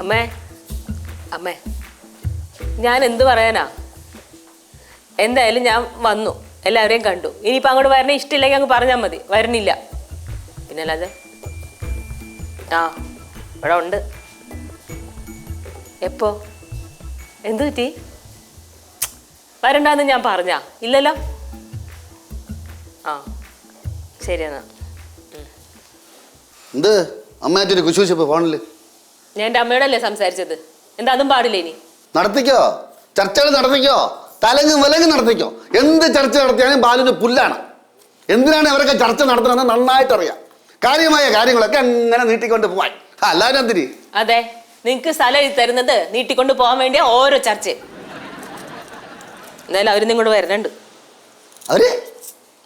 അമ്മേ അമ്മേ ഞാൻ എന്ത് പറയാനാ? എന്തായാലും ഞാൻ വന്നു, എല്ലാവരെയും കണ്ടു. ഇനിയിപ്പോൾ അങ്ങോട്ട് വരണേ ഇഷ്ടമില്ലെങ്കിൽ അങ്ങ് പറഞ്ഞാൽ മതി. വരണില്ല പിന്നെ അല്ലാതെ. ആ ഇവിടെ ഉണ്ട്. എപ്പോ? എന്തു പറ്റി? വരണ്ടാന്ന് ഞാൻ പറഞ്ഞാ? ഇല്ലല്ലോ. ആ ശരിയെന്നാ. എന്ത് അമ്മയായിട്ടൊരു കുശൂശിപ്പ് ഫോണില്? ഞാൻ എൻ്റെ അമ്മയോടല്ലേ സംസാരിച്ചത്. എന്താ അതും പാടില്ല ഇനി? നടത്തിക്കോ, ചർച്ചകൾ നടത്തിക്കോ, തലങ്ങും വിലങ്ങും നടത്തിക്കോ. എന്ത് ചർച്ച നടത്തിയാലും ബാലുവിന് പുല്ലാണ്. എന്തിനാണ് അവരൊക്കെ ചർച്ച നടത്തണമെന്ന് നന്നായിട്ടറിയാം. കാര്യമായ കാര്യങ്ങളൊക്കെ അങ്ങനെ നീട്ടിക്കൊണ്ട് പോവാൻ. അല്ലാരും എന്തിരി? അതെ, നിങ്ങക്ക് സ്ഥലം എഴുതി തരുന്നത് നീട്ടിക്കൊണ്ട് പോകാൻ വേണ്ടിയ ഓരോ ചർച്ച. എന്തായാലും അവര് നിങ്ങോട്ട് വരുന്നുണ്ട്. അവര്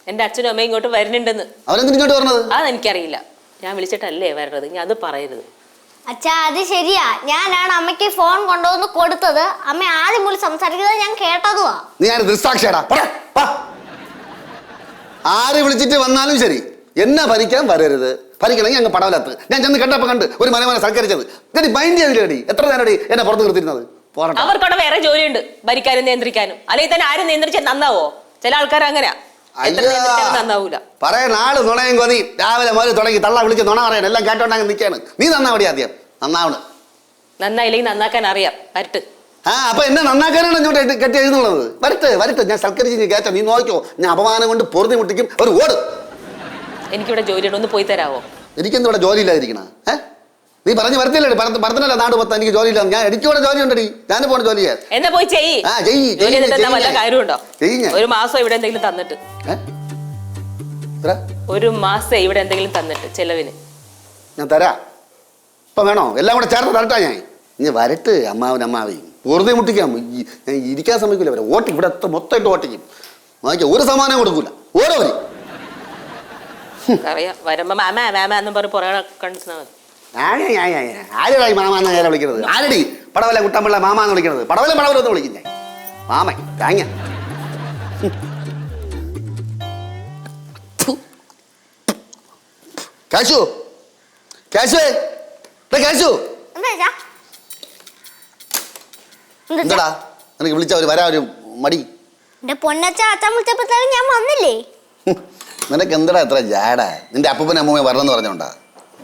എൻ്റെ അച്ഛനും അമ്മയും ഇങ്ങോട്ട് വരുന്നുണ്ടെന്ന്. അവരെന്തിനും ഇങ്ങോട്ട് പറഞ്ഞത്? അതെനിക്കറിയില്ല. ഞാൻ വിളിച്ചിട്ടല്ലേ വരണത്. ഞാൻ അത് പറയരുത്. അച്ഛാ അത് ശരിയാ. ഞാനാണ് അമ്മയ്ക്ക് ഫോൺ കൊണ്ടുവന്ന് കൊടുത്തത്. അമ്മ ആദ്യം മുതൽ സംസാരിക്കുന്നത് ഞാൻ കേട്ടതുവാ. നീ ആര് ദൃസാക്ഷിയാടാ? ആര് വിളിച്ചിട്ട് വന്നാലും ശരി എന്നെ ഭരിക്കാൻ വരരുത്. ഭരിക്കണമെങ്കിൽ അങ്ങ് പടവലത്ത്. ഞാൻ ചെന്ന് കണ്ടപ്പോ കണ്ട് ഒരു മനമനെ സൽക്കരിച്ചത് മൈൻഡ് ചെയ്തില്ലേടി? എത്ര നേരടി എന്നെ പുറത്ത് നിർത്തിയിരുന്നത്? അവർക്കവിടെ വേറെ ജോലിയുണ്ട്, ഭരിക്കാനും നിയന്ത്രിക്കാനും. അല്ലെങ്കിൽ തന്നെ ആരും നിയന്ത്രിച്ചാൽ നന്നാവോ? ചില ആൾക്കാർ അങ്ങനെയാ. നന്നാവൂല. പറയാൻ ആള് നുണയും കൊതി. രാവിലെ മുതൽ തുടങ്ങി തള്ള വിളിച്ച് നുണ പറയാൻ എല്ലാം കേട്ടോണ്ടങ്ങ് നിൽക്കാണ്. നീ നന്നാവടി ആദ്യം. നന്നാവണ്. നന്നായില്ലെങ്കിൽ നന്നാക്കാൻ അറിയാം. വരട്ട്. ആ അപ്പൊ എന്നെ നന്നാക്കാനാണ് ഇങ്ങോട്ട് കെട്ടി എഴുതുന്നത്. വരട്ടെ വരട്ടെ, ഞാൻ സൽക്കരിച്ച് കേറ്റ. നീ നോക്കിയോ, ഞാൻ അപമാനം കൊണ്ട് പൊറുതി മുട്ടിക്കും. ഒരു ഓട്. എനിക്കിവിടെ ജോലിയുണ്ട്, ഒന്ന് പോയി തരാവോ? എനിക്കെന്താ ഇവിടെ ജോലി ഇല്ലാതിരിക്കണ? നീ പറഞ്ഞു വരത്തില്ലേ? പറഞ്ഞല്ലോ നാട് മൊത്തം എനിക്ക് ജോലി ഇല്ല. ഞാൻ എനിക്കിവിടെ ജോലി ഉണ്ടടി. ഞാൻ പോണ ജോലി ചെയ്യാൻ. എന്നാ പോയി ചെയ്യ്. വല്ല കാര്യമുണ്ടോ? ഒരു മാസം ഇവിടെ എന്തെങ്കിലും തന്നിട്ട്. ഒരു മാസം ഇവിടെ എന്തെങ്കിലും തന്നിട്ട് ചെലവിന് ഞാൻ തരാ. ഇപ്പൊ വേണോ? എല്ലാം കൂടെ ചേർത്ത് തരട്ടാ ഞാൻ. ഇനി വരട്ട് അമ്മാവനും അമ്മാവയും. വെറുതെ മുട്ടിക്കാം. ഞാൻ ഇരിക്കാൻ സമ്മതിക്കില്ല. വരെ ഓട്ടി ഇവിടെ മൊത്തമായിട്ട് ഓട്ടിക്കും. നോക്കിയാൽ ഒരു സമ്മാനം കൊടുക്കൂല. ഓരോ അറിയാം. വരുമ്പോ മാമ മാമ എന്നും പറഞ്ഞ് പുറകെ കണ്ടിരുന്നാ മതി. ആരായി മാമാന്ന് നേരെ വിളിക്കുന്നത്? ആരടി പടവല കുട്ടമ്പിള്ള മാമാന്ന് വിളിക്കുന്നത്? പടവലെന്ന് വിളിക്കും ഞാൻ. മാമൻ താങ്ങ. കാശു കാശുവേ കാശു എന്താടാ എനിക്ക് വിളിച്ച ഒരു വരാ ഒരു മടി? എന്റെ പൊന്നച്ച അച്ഛൻ വിളിച്ചപ്പോ ഞാൻ വന്നില്ലേ? നിനക്ക് എന്താടാ എത്ര ജാട? നിന്റെ അപ്പൂപ്പനും അമ്മൂമ്മ വരണമെന്ന് പറഞ്ഞോണ്ടാ?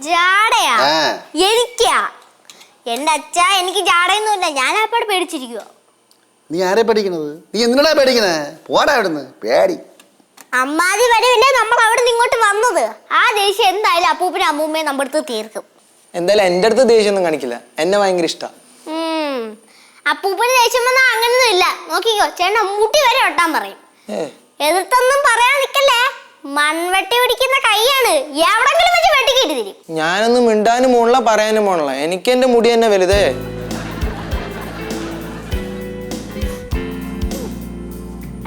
ജാടയാ? എനിക്കാ? എന്റെ അച്ഛ എനിക്ക് ജാടയൊന്നുമില്ല. ഞാൻ അപ്പോഴും പേടിച്ചിരിക്കുവോ? നീ ആരെ പേടിക്കണത്? നീ എന്തിനാ പേടിക്കണേ? പോടാ അവിടുന്ന്. പേടി അമ്മാതി വരവില്ലേ നമ്മൾ അവിടെ നിന്ന് ഇങ്ങോട്ട് വന്നത്. ആ ദേഷ്യം എന്തായാലും അപ്പൂപ്പനും അമ്മൂമ്മയും നമ്മുടെ അടുത്ത് തീർക്കും. എന്തായാലും എന്റെ അടുത്ത് ദേഷ്യമൊന്നും കാണിക്കില്ല. എന്നെ ഭയങ്കര ഇഷ്ടം. അപ്പൂപ്പന് ദേഷ്യം വന്നാൽ അങ്ങനൊന്നും ഇല്ല. നോക്കിക്കോ, ചേട്ടൻ മുട്ടി വരെ ഒട്ടാൻ പറയും. എതിർത്തൊന്നും പറയാൻ നിക്കല്ലേ. മൺവെട്ടി പിടിക്കുന്ന കൈയാണ്. എവിടെങ്കിലും വെച്ച് വെട്ടിക്കേട്ടി തരും. ഞാനൊന്നും മിണ്ടാനും പോണില്ല, പറയാനും പോണില്ല. എനിക്ക് എന്റെ മുടി തന്നെ വലുതേ.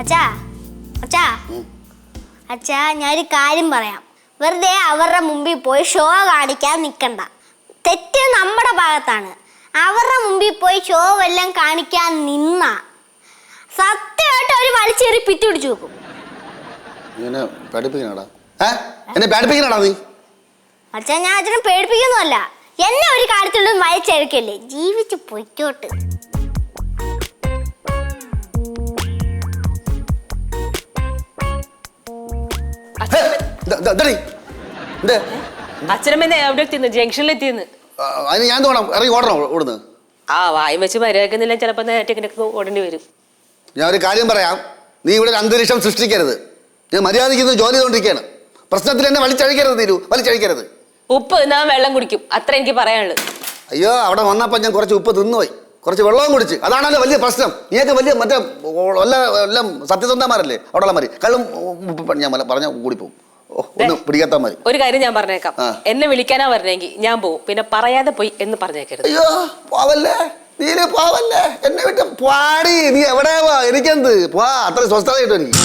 അച്ഛാ അച്ഛാ അച്ഛാ ഞാനൊരു കാര്യം പറയാം. വെറുതെ അവരുടെ മുമ്പിൽ പോയി ഷോ കാണിക്കാൻ നിൽക്കണ്ട. തെറ്റ് നമ്മുടെ ഭാഗത്താണ്. അവരുടെ മുമ്പിൽ പോയി ഷോ എല്ലാം കാണിക്കാൻ നിന്ന സത്യമായിട്ട് ഒരു വലിച്ചേറി പിറ്റി പിടിച്ചു വെക്കും. അച്ഛാ ഞാൻ അച്ഛനെ പേടിപ്പിക്കുന്നല്ല. എന്നെ ഒരു കാര്യത്തിലും വലിച്ചെടുക്കല്ലേ. ജീവിച്ചു പൊയ്ക്കോട്ട്. അച്ഛനമ്മ എവിടെ എത്തിന്ന്? ജംഗ്ഷനിലെത്തിന്ന്. ഞാൻ ഇറങ്ങി ഓടണോ ഓടുന്നത്? ആ വായും വെച്ച് മര്യാദക്കുന്നില്ല. ചിലപ്പോ ടെക്നിക്ക് ഓടേണ്ടി വരും. ഞാൻ ഒരു കാര്യം പറയാം. നീ ഇവിടെ ഒരു അന്തരീക്ഷം സൃഷ്ടിക്കരുത്. ഞാൻ മര്യാദയ്ക്ക് ജോലി ചെയ്തോണ്ടിരിക്കുകയാണ്. പ്രശ്നത്തിൽ എന്നെ വലിച്ചഴിക്കരുത്. തീരൂ, വലിച്ചഴിക്കരുത്. ഉപ്പ് തിന്നാൻ വെള്ളം കുടിക്കും, അത്ര എനിക്ക് പറയാനുള്ളു. അയ്യോ, അവിടെ വന്നപ്പോൾ ഞാൻ കുറച്ച് ഉപ്പ് തിന്നുപോയി, കുറച്ച് വെള്ളവും കുടിച്ച്. അതാണല്ലോ വലിയ പ്രശ്നം. നീയൊക്കെ വലിയ മറ്റേ എല്ലാം സത്യസന്ധമാരല്ലേ അവിടെയുള്ള മാതിരി. കള്ളും ഞാൻ പറഞ്ഞ കൂടി പോകും. ഒന്നും പിടിക്കാത്ത മതി. ഒരു കാര്യം ഞാൻ പറഞ്ഞേക്കാം. എന്നെ വിളിക്കാനാ പറഞ്ഞെങ്കിൽ ഞാൻ പോവും. പിന്നെ പറയാതെ പോയി എന്ന് പറഞ്ഞേക്കരുത്. അയ്യോ പോവല്ലേ, നീന് പോവല്ലേ. എന്നെ വിട്ട് പാടി. നീ എവിടെ പോവാ? എനിക്കെന്ത് പോവാ? അത്ര സ്വസ്ഥതയായിട്ടു എനിക്ക്.